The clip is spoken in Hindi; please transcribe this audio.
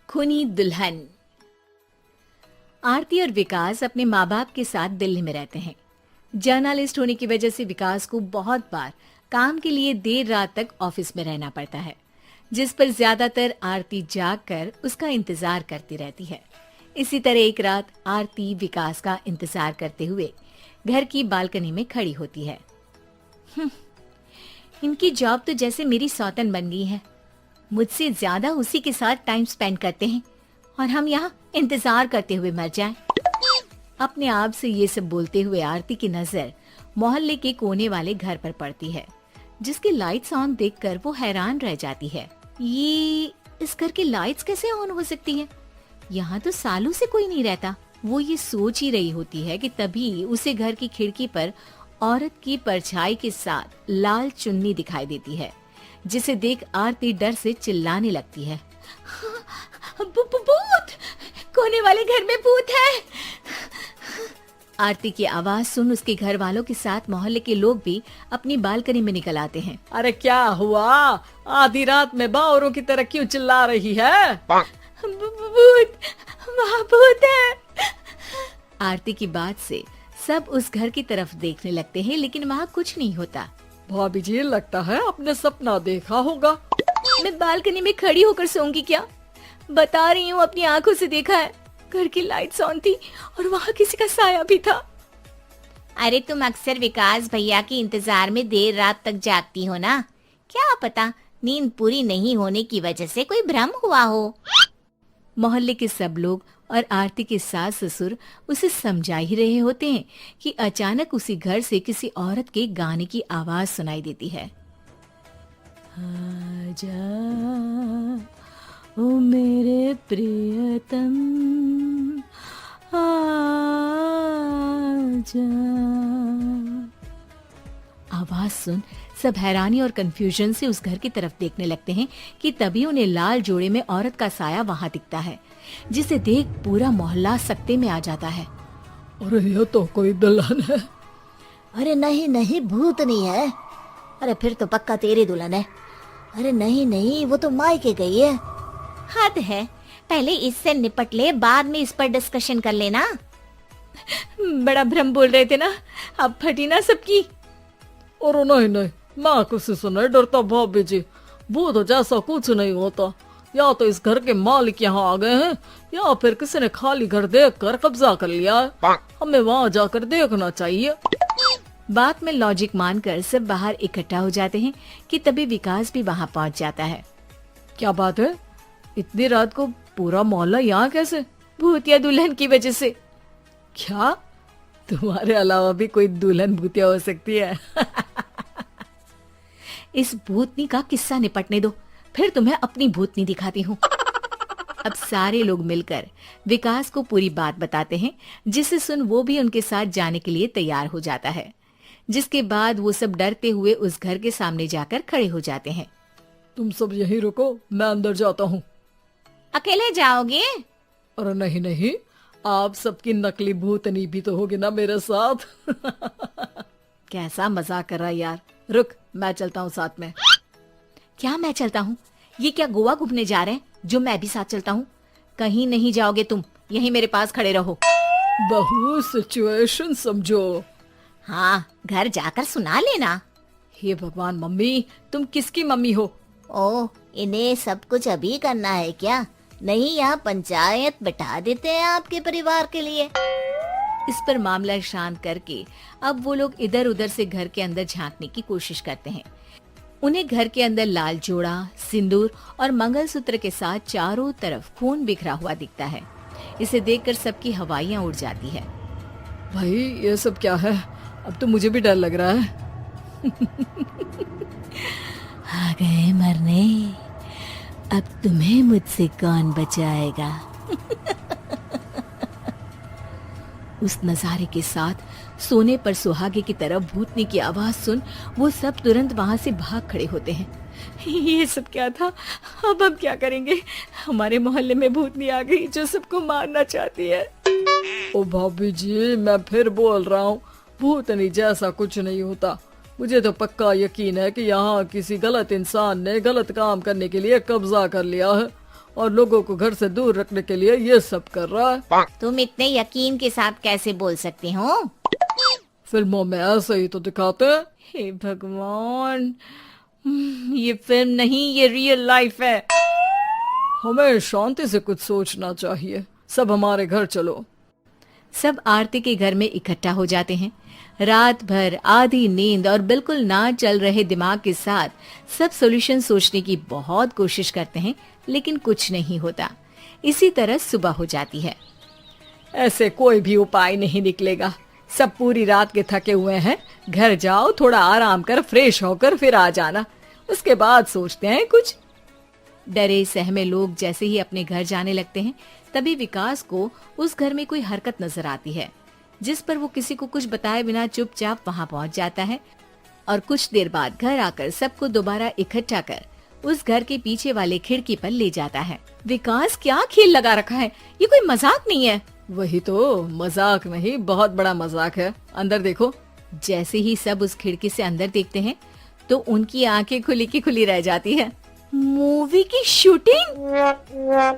खूनी दुल्हन। आरती और विकास अपने माँ बाप के साथ दिल्ली में रहते हैं। जर्नलिस्ट होने की वजह से विकास को बहुत बार काम के लिए देर रात तक ऑफिस में रहना पड़ता है, जिस पर ज्यादातर आरती जाग कर उसका इंतजार करती रहती है। इसी तरह एक रात आरती विकास का इंतजार करते हुए घर की बालकनी में खड़ी होती है। इनकी जॉब तो जैसे मेरी सौतन बन गई है। मुझसे ज्यादा उसी के साथ टाइम स्पेंड करते हैं और हम यहाँ इंतजार करते हुए मर जाएं। अपने आप से ये सब बोलते हुए आरती की नजर मोहल्ले के कोने वाले घर पर पड़ती है, जिसकी लाइट्स ऑन देखकर वो हैरान रह जाती है। ये इस घर की लाइट्स कैसे ऑन हो सकती हैं? यहाँ तो सालों से कोई नहीं रहता। वो ये सोच ही रही होती है कि तभी उसे घर की खिड़की पर औरत की परछाई के साथ लाल चुन्नी दिखाई देती है, जिसे देख आरती डर से चिल्लाने लगती है। भूत! कोने वाले घर में भूत है। आरती की आवाज सुन उसके घर वालों के साथ मोहल्ले के लोग भी अपनी बालकनी में निकल आते हैं। अरे क्या हुआ? आधी रात में बावरों की तरह क्यों चिल्ला रही है? भूत! वहाँ भूत है। आरती की बात से सब उस घर की तरफ देखने लगते हैं, लेकिन वहाँ कुछ नहीं होता। भाभी जी, लगता है आपने सपना देखा होगा। मैं बालकनी में खड़ी होकर सोऊंगी क्या? बता रही हूँ, अपनी आंखों से देखा है। घर की लाइट्स ऑन थी और वहाँ किसी का साया भी था। अरे तुम अक्सर विकास भैया के इंतजार में देर रात तक जागती हो ना, क्या पता नींद पूरी नहीं होने की वजह से कोई भ्रम हुआ हो। मोहल्ले के सब लोग और आरती के सास ससुर उसे समझा ही रहे होते हैं कि अचानक उसी घर से किसी औरत के गाने की आवाज सुनाई देती है। आजा ओ मेरे प्रियतम आजा। आवाज सुन सब हैरानी और कंफ्यूजन से उस घर की तरफ देखने लगते हैं कि तभी उन्हें लाल जोड़े में औरत का साया वहां दिखता है, जिसे देख पूरा मोहल्ला सकते में आ जाता है। अरे ये तो कोई दुल्हन है। अरे नहीं नहीं, भूत नहीं है। अरे फिर तो पक्का तेरी दुल्हन है। अरे नहीं नहीं, वो तो मायके गई है। हद है, पहले इससे निपट ले, बाद में इस पर डिस्कशन कर लेना। बड़ा भ्रम बोल रहे थे ना, अब फटी ना सबकी। और नहीं नहीं, मैं किसी से नहीं डरता भाभी जी। भूत जैसा कुछ नहीं होता। या तो इस घर के मालिक यहाँ आ गए हैं, या फिर किसी ने खाली घर देख कर कब्जा कर लिया है। हमें वहाँ जाकर देखना चाहिए। बात में लॉजिक मानकर सब बाहर इकट्ठा हो जाते हैं कि तभी विकास भी वहाँ पहुँच जाता है। क्या बात है? इतनी रात को पूरा मोहल्ला यहाँ कैसे? भूतिया दुल्हन की वजह से। क्या तुम्हारे अलावा भी कोई दुल्हन भूतिया हो सकती है? इस भूतनी का किस्सा निपटने दो, फिर तुम्हें अपनी भूतनी दिखाती हूँ। अब सारे लोग मिलकर विकास को पूरी बात बताते हैं, जिसे सुन वो भी उनके साथ जाने के लिए तैयार हो जाता है। जिसके बाद वो सब डरते हुए उस घर के सामने जाकर खड़े हो जाते हैं। तुम सब यहीं रुको, मैं अंदर जाता हूँ। अकेले जाओगे? अरे नहीं नहीं, आप सबकी नकली भूतनी भी तो होगी ना मेरे साथ। कैसा मजाक कर रहा है यार। रुक, मैं चलता हूँ साथ में। क्या मैं चलता हूँ? ये क्या गोवा घूमने जा रहे हैं जो मैं भी साथ चलता हूँ? कहीं नहीं जाओगे तुम, यहीं मेरे पास खड़े रहो। बहू सिचुएशन समझो। हाँ, घर जाकर सुना लेना। हे भगवान, मम्मी तुम किसकी मम्मी हो? ओ, इन्हें सब कुछ अभी करना है क्या? नहीं, यहाँ पंचायत बैठा देते हैं आपके परिवार के लिए। इस पर मामला शांत करके अब वो लोग इधर उधर से घर के अंदर झांकने की कोशिश करते हैं। उन्हें घर के अंदर लाल जोड़ा, सिंदूर और मंगलसूत्र के साथ चारों तरफ खून बिखरा हुआ दिखता है। इसे देखकर सबकी हवाइयां उड़ जाती है। भाई ये सब क्या है? अब तो मुझे भी डर लग रहा है। आ गए मरने, अब तुम्हें मुझसे कौन बचाएगा? उस नजारे के साथ सोने पर सुहागे की तरफ भूतनी की आवाज सुन वो सब तुरंत वहां से भाग खड़े होते हैं। ये सब क्या था? अब हम क्या करेंगे? हमारे मोहल्ले में भूतनी आ गई जो सबको मारना चाहती है। ओ भाभी जी, मैं फिर बोल रहा हूँ, भूतनी जैसा कुछ नहीं होता। मुझे तो पक्का यकीन है कि यहाँ किसी गलत इंसान ने गलत काम करने के लिए कब्जा कर लिया है और लोगों को घर से दूर रखने के लिए ये सब कर रहा है। तुम इतने यकीन के साथ कैसे बोल सकते हो? फिल्मों में ऐसे ही तो दिखाते हैं। हे भगवान, ये फिल्म नहीं, ये रियल लाइफ है। हमें शांति से कुछ सोचना चाहिए। सब हमारे घर चलो। सब आरती के घर में इकट्ठा हो जाते हैं। रात भर आधी नींद और बिल्कुल ना चल रहे दिमाग के साथ सब सॉल्यूशन सोचने की बहुत कोशिश करते हैं, लेकिन कुछ नहीं होता। इसी तरह सुबह हो जाती है। ऐसे कोई भी उपाय नहीं निकलेगा। सब पूरी रात के थके हुए हैं। घर जाओ, थोड़ा आराम कर, फ्रेश होकर फिर आ जाना, उसके बाद सोचते हैं कुछ। डरे सहमे लोग जैसे ही अपने घर जाने लगते हैं, तभी विकास को उस घर में कोई हरकत नजर आती है, जिस पर वो किसी को कुछ बताए बिना चुपचाप वहां पहुंच जाता है और कुछ देर बाद घर आकर सबको दोबारा इकट्ठा कर उस घर के पीछे वाले खिड़की पर ले जाता है। विकास क्या खेल लगा रखा है, ये कोई मजाक नहीं है। वही तो, मजाक नहीं, बहुत बड़ा मजाक है। अंदर देखो। जैसे ही सब उस खिड़की से अंदर देखते हैं तो उनकी आंखें खुली की खुली रह जाती है। मूवी की शूटिंग!